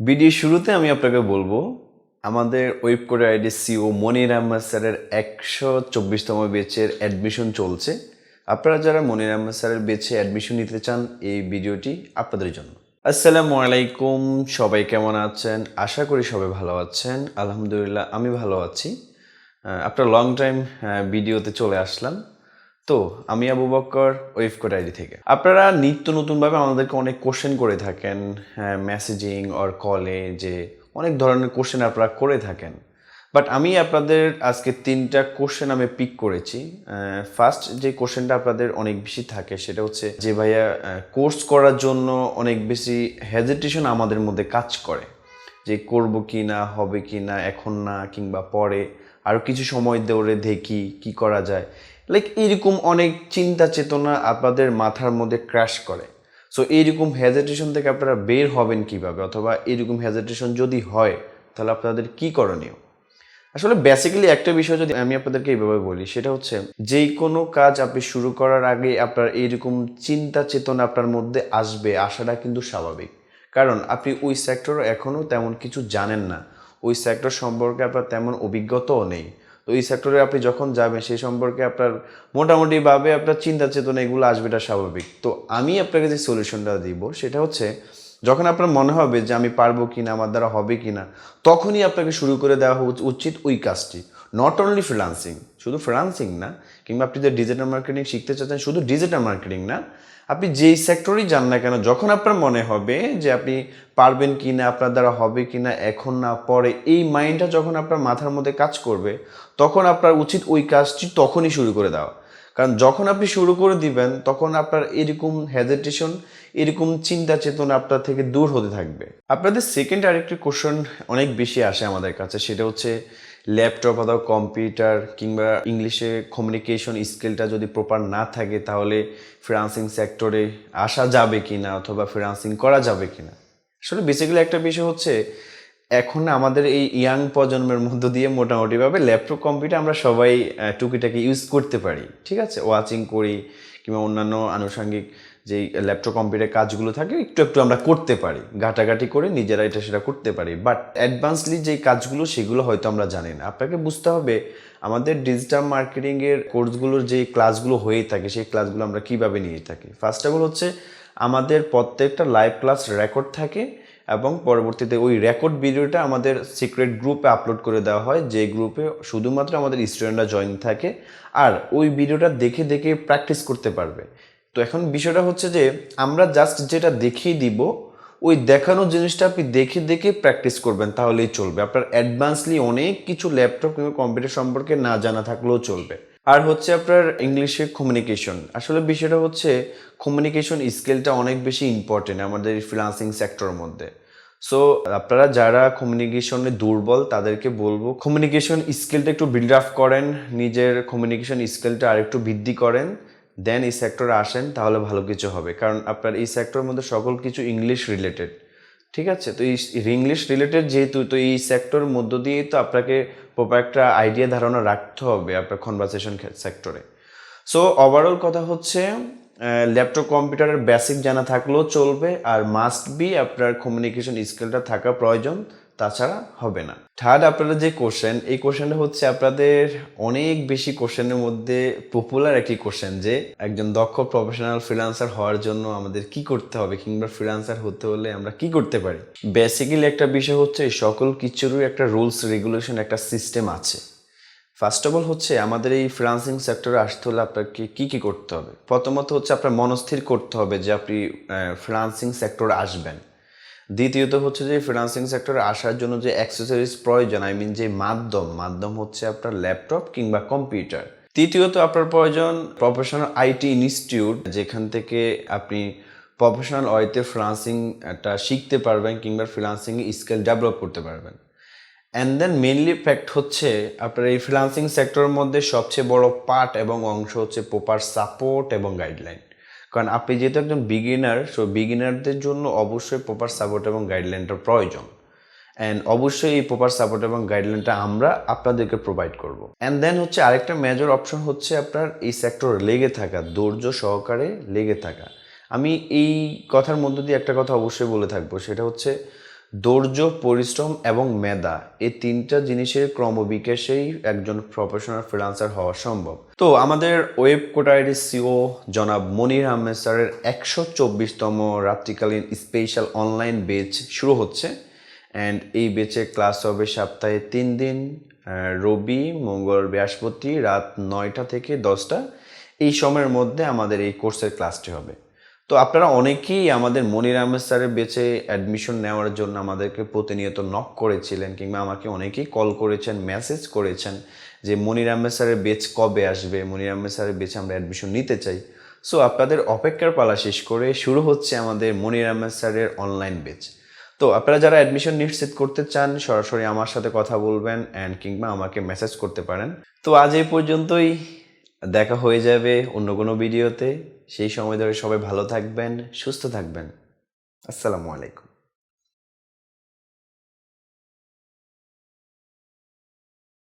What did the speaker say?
Video শুরুতে আমি আপনাকে বলবো আমাদের ওয়েবকোডার-IT সিও মনির আহমেদ স্যারের 124তম ব্যাচের অ্যাডমিশন চলছে। আপনারা যারা মনির আহমেদ স্যারের ব্যাচে অ্যাডমিশন নিতে চান এই ভিডিওটি আপনাদের জন্য। আসসালামু আলাইকুম, সবাই কেমন আছেন? আশা করি সবাই ভালো আছেন। আলহামদুলিল্লাহ আমি ভালো আছি। আপনার লং টাইম ভিডিওতে চলে আসলাম। তো আমি আবু বক্কর ওয়েবকোড-IT থেকে। আপনারা নিত্য নতুনভাবে আমাদেরকে অনেক কোশ্চেন করে থাকেন মেসেজিং অর কলে, যে অনেক ধরনের কোশ্চেন আপনারা করে থাকেন। বাট আমি আপনাদের আজকে 3টা কোশ্চেন আমি পিক করেছি। ফার্স্ট যে কোশ্চেনটা আপনাদের অনেক বেশি থাকে সেটা হচ্ছে যে ভাইয়া কোর্স করার জন্য অনেক বেশি হেজিটেশন আমাদের মধ্যে কাজ করে, যে করব কি না, হবে কি না, এখন না কিংবা পরে, আরও কিছু সময় ধরে দেখি কি করা যায়। লাইক এইরকম অনেক চিন্তা চেতনা আপনাদের মাথার মধ্যে ক্র্যাশ করে। সো এইরকম হেজিটেশন থেকে আপনারা বের হবেন কিভাবে, অথবা এইরকম হেজিটেশন যদি হয় তাহলে আপনাদের কি করণীয়? আসলে বেসিক্যালি একটা বিষয় যদি আমি আপনাদেরকে এইভাবে বলি, সেটা হচ্ছে যেই কোনো কাজ আপনি শুরু করার আগে আপনার এইরকম চিন্তা চেতনা আপনার মধ্যে আসাটা কিন্তু স্বাভাবিক। কারণ আপনি ওই সেক্টরে এখনও তেমন কিছু জানেন না, ওই সেক্টর সম্পর্কে আপনার তেমন অভিজ্ঞতাও নেই। তো এই সেক্টরে আপনি যখন যাবেন সেই সম্পর্কে আপনার মোটামুটিভাবে আপনার চিন্তা চেতনা এগুলো আসবেটা স্বাভাবিক। তো আমি আপনাকে যে সলিউশনটা দিব সেটা হচ্ছে, যখন আপনার মনে হবে যে আমি পারবো কিনা, আমার দ্বারা হবে কিনা, তখনই আপনাকে শুরু করে দেওয়া উচিত ওই কাজটি। নট অনলি ফ্রিল্যান্সিং, শুধু ফ্রিল্যান্সিং না, কিংবা আপনি যে ডিজিটাল মার্কেটিং শিখতে চাচ্ছেন শুধু ডিজিটাল মার্কেটিং না, আপনি যেই সেক্টরেই যান না কেন, যখন আপনার মনে হবে যে আপনি পারবেন কি না, আপনার দ্বারা হবে কি না, এখন না পরে, এই মাইন্ডটা যখন আপনার মাথার মধ্যে কাজ করবে, তখন আপনার উচিত ওই কাজটি তখনই শুরু করে দেওয়া। কারণ যখন আপনি শুরু করে দিবেন তখন আপনার এরকম হেজিটেশন, এরকম চিন্তা চেতনা আপনার থেকে দূর হতে থাকবে। আপনাদের সেকেন্ড আরেকটি কোশ্চেন অনেক বেশি আসে আমাদের কাছে, সেটা হচ্ছে ল্যাপটপ অথবা কম্পিউটার কিংবা ইংলিশে কমিউনিকেশন স্কিলটা যদি প্রপার না থাকে তাহলে ফ্রিল্যান্সিং সেক্টরে আসা যাবে কিনা, অথবা ফ্রিল্যান্সিং করা যাবে কিনা। আসলে বেসিক্যালি একটা বিষয় হচ্ছে, এখন আমাদের এই ইয়াং প্রজন্মের মধ্য দিয়ে মোটামুটিভাবে ল্যাপটপ কম্পিউটার আমরা সবাই টুকিটাকি ইউজ করতে পারি, ঠিক আছে, ওয়াচিং করি কিংবা অন্যান্য আনুষঙ্গিক যেই ল্যাপটপ কম্পিউটার কাজগুলো থাকে একটু একটু আমরা করতে পারি, ঘাটাঘাটি করে নিজেরা এটা সেটা করতে পারি। বাট অ্যাডভান্সলি যেই কাজগুলো সেগুলো হয়তো আমরা জানি না। আপনাকে বুঝতে হবে আমাদের ডিজিটাল মার্কেটিংয়ের কোর্সগুলোর যে ক্লাসগুলো হয়ে থাকে সেই ক্লাসগুলো আমরা কীভাবে নিয়ে থাকি। ফার্স্ট অফ অল হচ্ছে আমাদের প্রত্যেকটা লাইভ ক্লাস রেকর্ড থাকে, এবং পরবর্তীতে ওই রেকর্ড ভিডিওটা আমাদের সিক্রেট গ্রুপে আপলোড করে দেওয়া হয়, যে গ্রুপে শুধুমাত্র আমাদের স্টুডেন্টরা জয়েন থাকে, আর ওই ভিডিওটা দেখে দেখে প্র্যাকটিস করতে পারবে। তো এখন বিষয়টা হচ্ছে যে আমরা জাস্ট যেটা দেখিয়ে দিব, ওই দেখানো জিনিসটা আপনি দেখে দেখে প্র্যাকটিস করবেন, তাহলেই চলবে। আপনার অ্যাডভান্সলি অনেক কিছু ল্যাপটপ কিংবা কম্পিউটার সম্পর্কে না জানা থাকলেও চলবে। আর হচ্ছে আপনার ইংলিশে কমিউনিকেশন। আসলে বিষয়টা হচ্ছে কমিউনিকেশন স্কিলটা অনেক বেশি ইম্পর্টেন্ট আমাদের ফ্রিল্যান্সিং সেক্টরের মধ্যে। সো আপনারা যারা কমিউনিকেশনে দুর্বল তাদেরকে বলবো কমিউনিকেশন স্কিলটা একটু বিল্ড আপ করেন, নিজের কমিউনিকেশন স্কিলটা আরেকটু বৃদ্ধি করেন, দেন এই সেক্টরে আসেন, তাহলে ভালো কিছু হবে। কারণ আপনার এই সেক্টরের মধ্যে সকল কিছু ইংলিশ রিলেটেড, ঠিক আছে। তো এই ইংলিশ রিলেটেড যেহেতু, তো এই সেক্টরের মধ্য দিয়েই তো আপনাকে প্রপার একটা আইডিয়া ধারণা রাখতে হবে আপনার কনভারসেশন সেক্টরে। সো ওভারঅল কথা হচ্ছে ল্যাপটপ কম্পিউটারের বেসিক জানা থাকলেও চলবে, আর মাস্ট বি আপনার কমিউনিকেশন স্কিলটা থাকা প্রয়োজন, তাছাড়া হবে না। থার্ড আপনাদের যে কোশ্চেন, এই কোশ্চেনটা হচ্ছে আপনাদের অনেক বেশি কোশ্চেনের মধ্যে পপুলার একটি কোশ্চেন, যে একজন দক্ষ প্রফেশনাল ফ্রিল্যান্সার হওয়ার জন্য আমাদের কি করতে হবে, কিংবা ফ্রিল্যান্সার হতে হলে আমরা কি করতে পারি। বেসিক্যালি একটা বিষয় হচ্ছে সকল কিছুরই একটা রুলস রেগুলেশন, একটা সিস্টেম আছে। ফার্স্ট অফ অল হচ্ছে আমাদের এই ফ্রিল্যান্সিং সেক্টরে আসতে হলে আপনাকে কী কী করতে হবে। প্রথমত হচ্ছে আপনার মনস্থির করতে হবে যে আপনি ফ্রিল্যান্সিং সেক্টরে আসবেন। দ্বিতীয়ত হচ্ছে যে ফ্রিল্যান্সিং সেক্টরে আসার জন্য যে অ্যাক্সেসরিজ প্রয়োজন, যে মাধ্যম হচ্ছে আপনার ল্যাপটপ কিংবা কম্পিউটার। তৃতীয়ত আপনার প্রয়োজন প্রফেশনাল আইটি ইনস্টিটিউট, যেখান থেকে আপনি প্রফেশনাল ওয়েতে ফ্রিল্যান্সিংটা শিখতে পারবেন কিংবা ফ্রিল্যান্সিং স্কিল ডেভেলপ করতে পারবেন। অ্যান্ড দেন মেইনলি ফ্যাক্ট হচ্ছে আপনার এই ফ্রিল্যান্সিং সেক্টরের মধ্যে সবচেয়ে বড় পার্ট এবং অংশ হচ্ছে প্রপার সাপোর্ট এবং গাইডলাইন। কারণ আপনি যেহেতু একজন বিগিনার, সো বিগিনারদের জন্য অবশ্যই প্রপার সাপোর্ট এবং গাইডলাইনটার প্রয়োজন। অ্যান্ড অবশ্যই এই প্রপার সাপোর্ট এবং গাইডলাইনটা আমরা আপনাদেরকে প্রোভাইড করব। অ্যান্ড দেন হচ্ছে আরেকটা মেজর অপশন হচ্ছে আপনার এই সেক্টরে লেগে থাকা, ধৈর্য সহকারে লেগে থাকা। আমি এই কথার মধ্য দিয়ে একটা কথা অবশ্যই বলে থাকবো, সেটা হচ্ছে ধৈর্য, পরিশ্রম এবং মেধা, এই তিনটা জিনিসের ক্রমবিকাশেই একজন প্রফেশনাল ফ্রিল্যান্সার হওয়া সম্ভব। তো আমাদের ওয়েবকোডার-IT সিও জনাব মনির আহমেদ স্যারের 124তম রাত্রিকালীন স্পেশাল অনলাইন বেচ শুরু হচ্ছে। অ্যান্ড এই বেচের ক্লাস হবে সপ্তাহে 3 দিন, রবি, মঙ্গল, বৃহস্পতি রাত 9টা থেকে 10টা। এই সময়ের মধ্যে আমাদের এই কোর্সের ক্লাসটি হবে। তো আপনারা অনেকেই আমাদের মনির আহমেদ স্যারের বেচে অ্যাডমিশন নেওয়ার জন্য আমাদেরকে প্রতিনিয়ত নক করেছিলেন, কিংবা আমাকে অনেকেই কল করেছেন, মেসেজ করেছেন যে মনির আহমেদ স্যারের বেচ কবে আসবে, মনির আহমেদ স্যারের বেচে আমরা অ্যাডমিশন নিতে চাই। সো আপনাদের অপেক্ষার পালা শেষ করে শুরু হচ্ছে আমাদের মনির আহমেদ স্যারের অনলাইন বেচ। তো আপনারা যারা অ্যাডমিশন নিশ্চিত করতে চান সরাসরি আমার সাথে কথা বলবেন অ্যান্ড কিংবা আমাকে মেসেজ করতে পারেন। তো আজ এই পর্যন্তই, দেখা হয়ে যাবে অন্য কোনো ভিডিওতে। সেই সময় ধরে সবাই ভালো থাকবেন, সুস্থ থাকবেন। আসসালামু আলাইকুম।